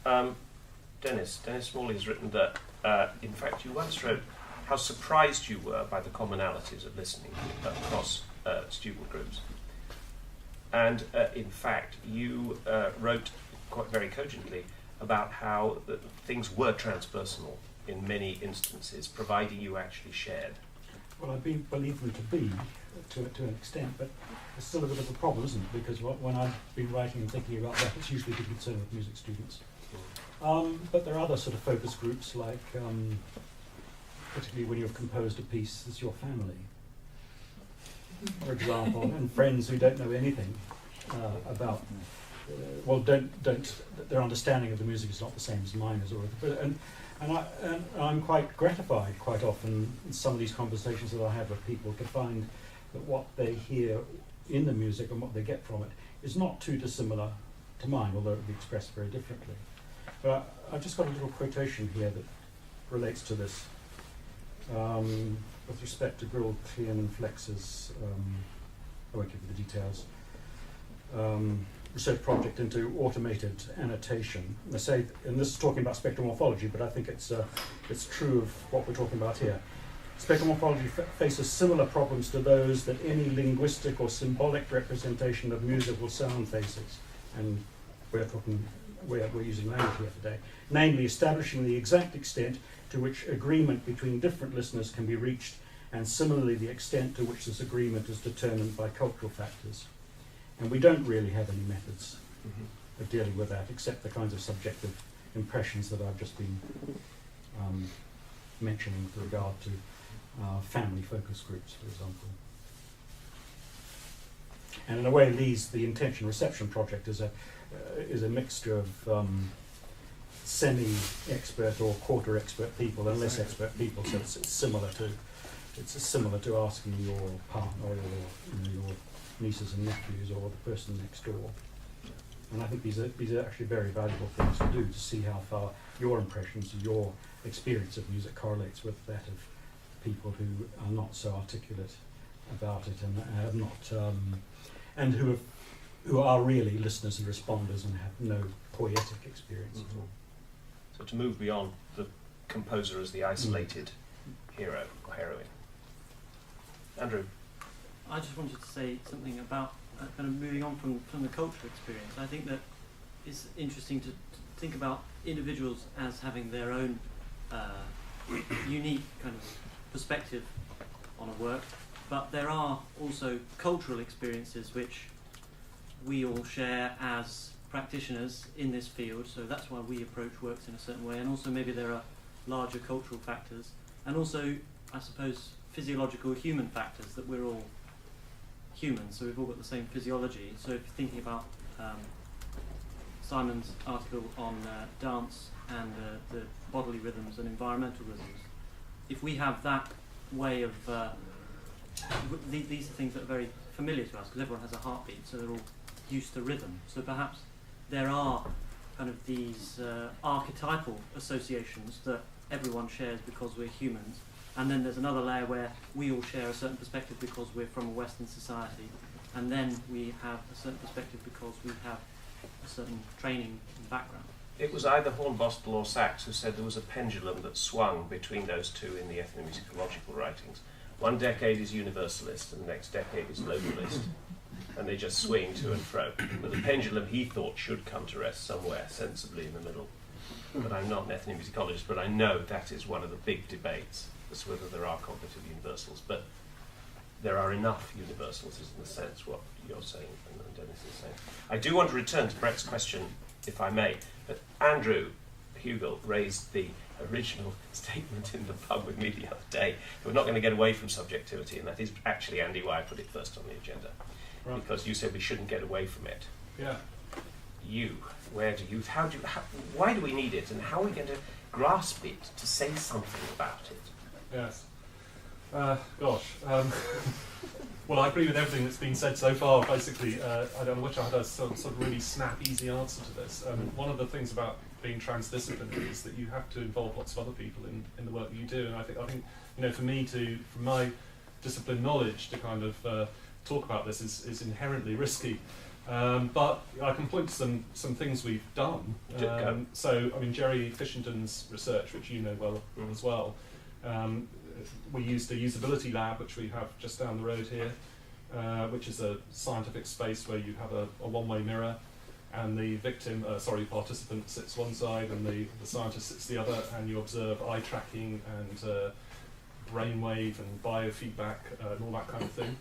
Dennis Smalley has written that, in fact, you once wrote how surprised you were by the commonalities of listening across student groups. And in fact, you wrote quite very cogently about how things were transpersonal in many instances, providing you actually shared. Well, I believe them to be, to an extent, but it's still a bit of a problem, isn't it? Because when I've been writing and thinking about that, it's usually been concerned with music students. But there are other sort of focus groups, like particularly when you've composed a piece that's your family, for example, and friends who don't know anything about, their understanding of the music is not the same as mine is, and I'm quite gratified quite often in some of these conversations that I have with people to find that what they hear in the music and what they get from it is not too dissimilar to mine, although it would be expressed very differently. But I've just got a little quotation here that relates to this with respect to Grill, Klein and Flex's, I won't give you the details, research project into automated annotation. They say, and this is talking about spectral morphology, but I think it's true of what we're talking about here. Spectral morphology faces similar problems to those that any linguistic or symbolic representation of musical sound faces, and we're using language here today, namely establishing the exact extent to which agreement between different listeners can be reached, and similarly the extent to which this agreement is determined by cultural factors. And we don't really have any methods of dealing with that, except the kinds of subjective impressions that I've just been mentioning with regard to family focus groups, for example. And in a way, Leigh's The Intention Reception Project is a mixture of semi-expert or quarter-expert people and less expert people. So it's similar to asking your partner or your nieces and nephews or the person next door. And I think these are actually very valuable things to do, to see how far your impressions, your experience of music correlates with that of people who are not so articulate about it and have not and who are really listeners and responders and have no poetic experience at all. So to move beyond the composer as the isolated hero or heroine. Andrew? I just wanted to say something about kind of moving on from the cultural experience. I think that it's interesting to think about individuals as having their own unique kind of perspective on a work, but there are also cultural experiences which we all share as practitioners in this field, so that's why we approach works in a certain way, and also maybe there are larger cultural factors, and also, I suppose, physiological human factors, that we're all human, so we've all got the same physiology. So if you're thinking about Simon's article on dance and the bodily rhythms and environmental rhythms, if we have that way of these are things that are very familiar to us because everyone has a heartbeat, so they're all used to rhythm. So perhaps there are kind of these archetypal associations that everyone shares because we're humans. And then there's another layer where we all share a certain perspective because we're from a Western society. And then we have a certain perspective because we have a certain training and background. It was either Hornbostel or Sachs who said there was a pendulum that swung between those two in the ethnomusicological writings. One decade is universalist and the next decade is localist. And they just swing to and fro. But the pendulum, he thought, should come to rest somewhere sensibly in the middle. But I'm not an ethnomusicologist, but I know that is one of the big debates as to whether there are cognitive universals. But there are enough universals, is in a sense what you're saying and Dennis is saying. I do want to return to Brett's question, if I may. But Andrew Hugel raised the original statement in the pub with me the other day. We're not going to get away from subjectivity, and that is actually, Andy, why I put it first on the agenda. Right. Because you said we shouldn't get away from it. Yeah. Why do we need it, and how are we going to grasp it to say something about it? Yes. Well, I agree with everything that's been said so far, basically. I don't wish I had a sort of really snap, easy answer to this. One of the things about being transdisciplinary is that you have to involve lots of other people in the work that you do, and I think for me from my discipline knowledge to kind of talk about this is inherently risky. But I can point to some things we've done. Go. So, I mean, Jerry Fishington's research, which you know well as well, we used a usability lab, which we have just down the road here, which is a scientific space where you have a one-way mirror, and the participant sits one side and the scientist sits the other, and you observe eye tracking and brainwave and biofeedback and all that kind of thing.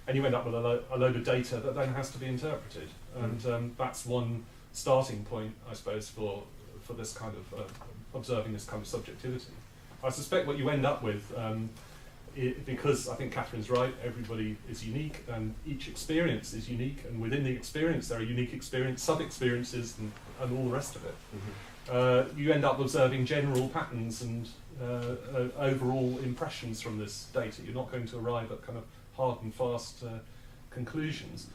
And you end up with a load of data that then has to be interpreted. And that's one starting point, I suppose, for this kind of observing this kind of subjectivity. I suspect what you end up with, because I think Catherine's right, everybody is unique and each experience is unique, and within the experience there are unique sub-experiences and all the rest of it. You end up observing general patterns and overall impressions from this data. You're not going to arrive at kind of hard and fast conclusions.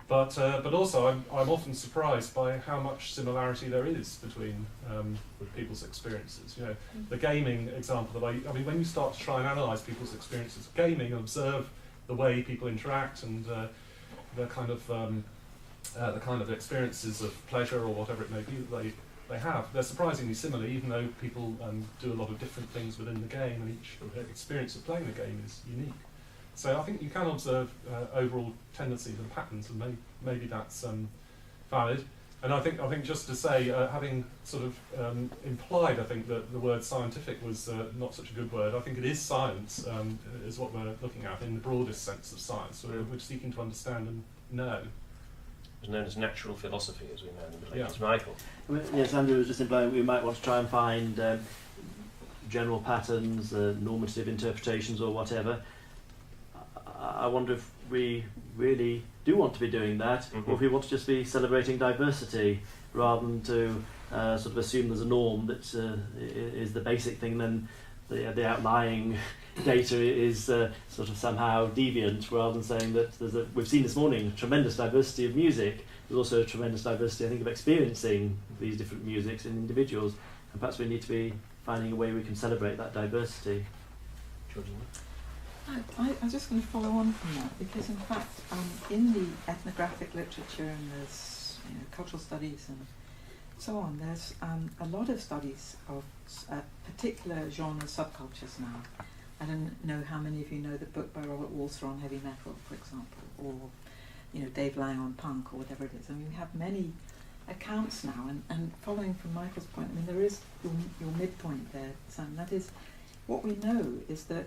But also, I'm often surprised by how much similarity there is between people's experiences. You know, the gaming example that I mean, when you start to try and analyse people's experiences of gaming, observe the way people interact and the kind of experiences of pleasure or whatever it may be that they have, they're surprisingly similar, even though people do a lot of different things within the game, and each experience of playing the game is unique. So I think you can observe overall tendencies and patterns, and maybe that's valid. And I think just to say, having sort of implied, I think that the word scientific was not such a good word. I think it is science, is what we're looking at in the broadest sense of science. We're seeking to understand and know. It's known as natural philosophy, as we know in the Middle Ages. Michael? Yes, Andrew was just implying we might want to try and find general patterns, normative interpretations or whatever. I wonder if we really do want to be doing that, or if we want to just be celebrating diversity rather than to sort of assume there's a norm that is the basic thing, and then the outlying data is sort of somehow deviant, rather than saying that we've seen this morning a tremendous diversity of music. There's also a tremendous diversity, I think, of experiencing these different musics in individuals, and perhaps we need to be finding a way we can celebrate that diversity. Georgina? I was just going to follow on from that, because in fact in the ethnographic literature and there's cultural studies and so on, there's a lot of studies of particular genre subcultures now. I don't know how many of you know the book by Robert Walser on heavy metal, for example, or Dave Lang on punk, or whatever it is. I mean, we have many accounts now, and following from Michael's point, I mean, there is your midpoint there, Sam. That is, what we know is that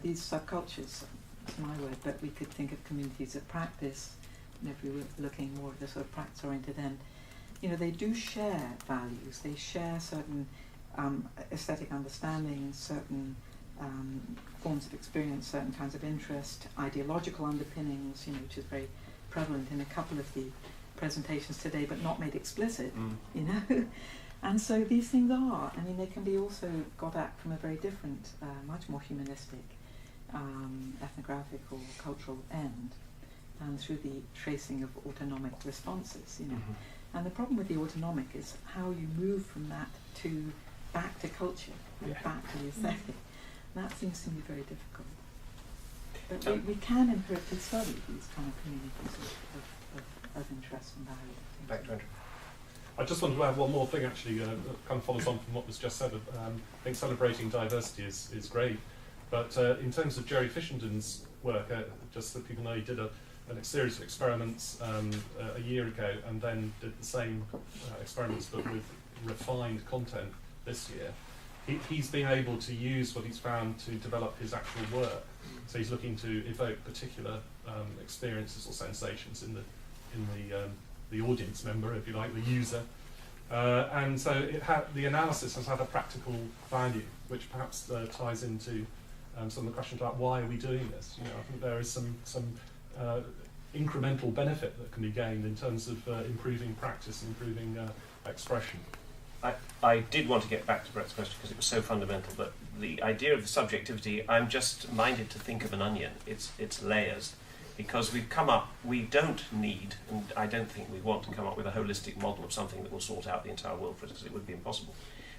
these subcultures, that's my word, but we could think of communities of practice, if we were looking more at the sort of practice-oriented end, they do share values, they share certain aesthetic understandings, certain forms of experience, certain kinds of interest, ideological underpinnings, which is very prevalent in a couple of the presentations today, but not made explicit, And so these things they can be also got at from a very different, much more humanistic, ethnographic or cultural end, and through the tracing of autonomic responses, And the problem with the autonomic is how you move from that back to culture, back to the aesthetic. And that seems to me very difficult. But we can empirically study these kind of communities of interest and value. Back to Andrew. I just wanted to add one more thing, actually, that kind of follows on from what was just said. I think celebrating diversity is great, but in terms of Jerry Fishington's work, just that people know, he did a series of experiments a year ago, and then did the same experiments but with refined content this year. He's been able to use what he's found to develop his actual work. So he's looking to evoke particular experiences or sensations in the audience member, if you like, the user. And so the analysis has had a practical value, which perhaps ties into some of the questions about why are we doing this. I think there is some incremental benefit that can be gained in terms of improving practice, improving expression. I did want to get back to Brett's question because it was so fundamental, but the idea of the subjectivity, I'm just minded to think of an onion. It's layers. Because we don't need, and I don't think we want to come up with a holistic model of something that will sort out the entire world for us, because it would be impossible.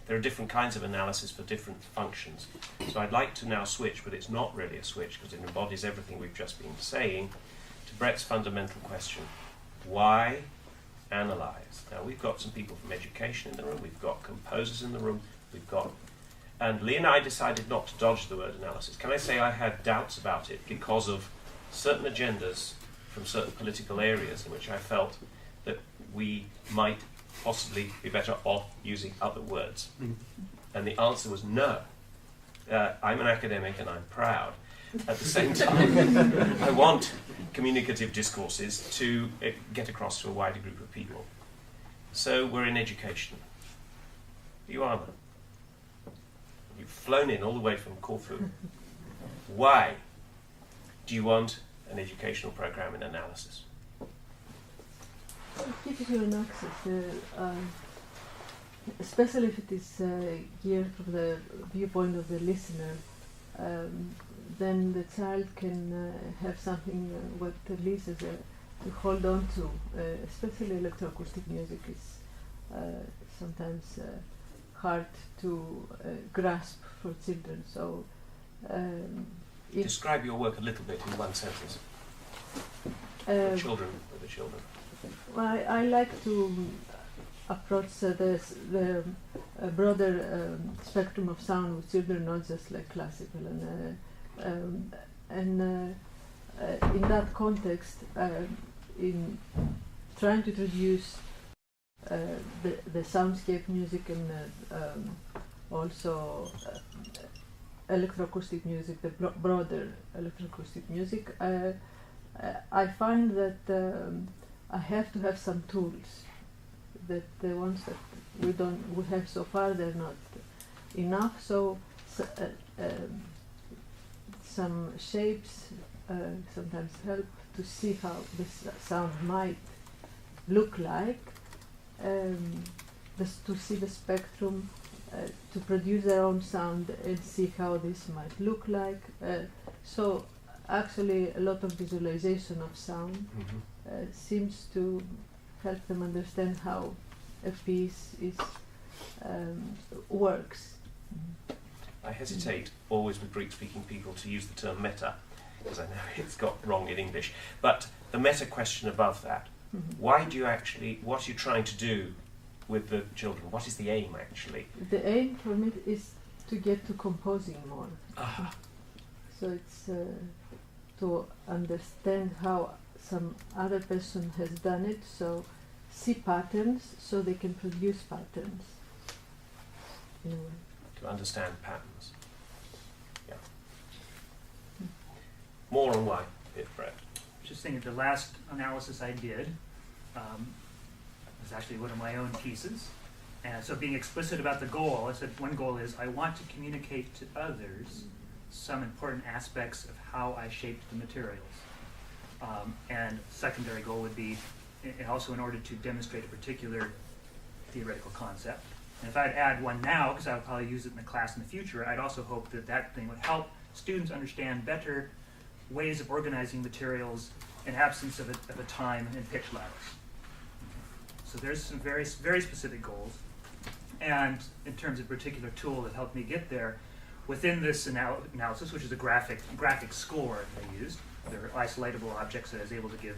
There are different kinds of analysis for different functions. So I'd like to now switch, but it's not really a switch, because it embodies everything we've just been saying, to Brett's fundamental question. Why analyze? Now, we've got some people from education in the room, we've got composers in the room, and Leigh and I decided not to dodge the word analysis. Can I say I had doubts about it because of certain agendas from certain political areas in which I felt that we might possibly be better off using other words. And the answer was no. I'm an academic and I'm proud. At the same time, I want communicative discourses to get across to a wider group of people. So we're in education. You are them. You've flown in all the way from Corfu. Why do you want an educational program in analysis? Typical analysis, especially if it is geared from the viewpoint of the listener, then the child can have something what Leigh says to hold on to. Especially electroacoustic music is sometimes hard to grasp for children. So, describe your work a little bit in one sentence. For children, for the children. Well, I like to approach the broader spectrum of sound with children, not just like classical. And in that context, in trying to introduce the soundscape music and also electroacoustic music, the broader electroacoustic music, I find that I have to have some tools that the ones that we have so far, they're not enough. So some shapes sometimes help to see how this sound might look like, to see the spectrum, to produce their own sound and see how this might look like. So actually a lot of visualization of sound seems to help them understand how a piece works. I hesitate always with Greek-speaking people to use the term meta, because I know it's got wrong in English. But the meta question above that, why do you actually, what are you trying to do with the children? What is the aim actually? The aim for me is to get to composing more. So it's to understand how some other person has done it, so see patterns so they can produce patterns in a way. To understand patterns. Yeah. More on why, Brett. Just thinking the last analysis I did was actually one of my own pieces. And so being explicit about the goal, I said one goal is I want to communicate to others some important aspects of how I shaped the materials. And secondary goal would be also in order to demonstrate a particular theoretical concept. And if I'd add one now, because I would probably use it in the class in the future, I'd also hope that that thing would help students understand better ways of organizing materials in absence of a time and pitch ladders. So there's some very, very specific goals. And in terms of a particular tool that helped me get there, within this analysis, which is a graphic score I used, there are isolatable objects that I was able to give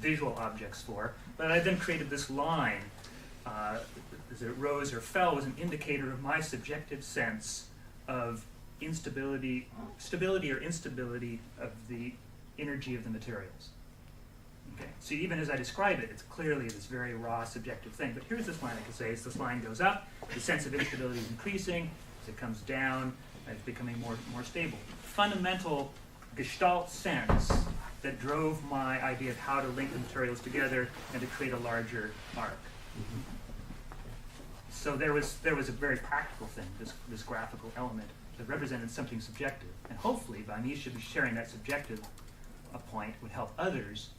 visual objects for. But I then created this line. As it rose or fell was an indicator of my subjective sense of stability or instability of the energy of the materials. Okay. So even as I describe it, it's clearly this very raw subjective thing. But here's this line I could say: as this line goes up, the sense of instability is increasing. As it comes down, it's becoming more stable. Fundamental Gestalt sense that drove my idea of how to link the materials together and to create a larger arc. So there was a very practical thing, this graphical element that represented something subjective. And hopefully by me sharing that subjective point would help others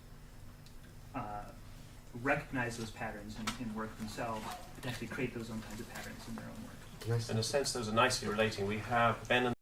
recognize those patterns in work themselves, potentially create those own kinds of patterns in their own work. In a sense, those are nicely relating. We have Ben and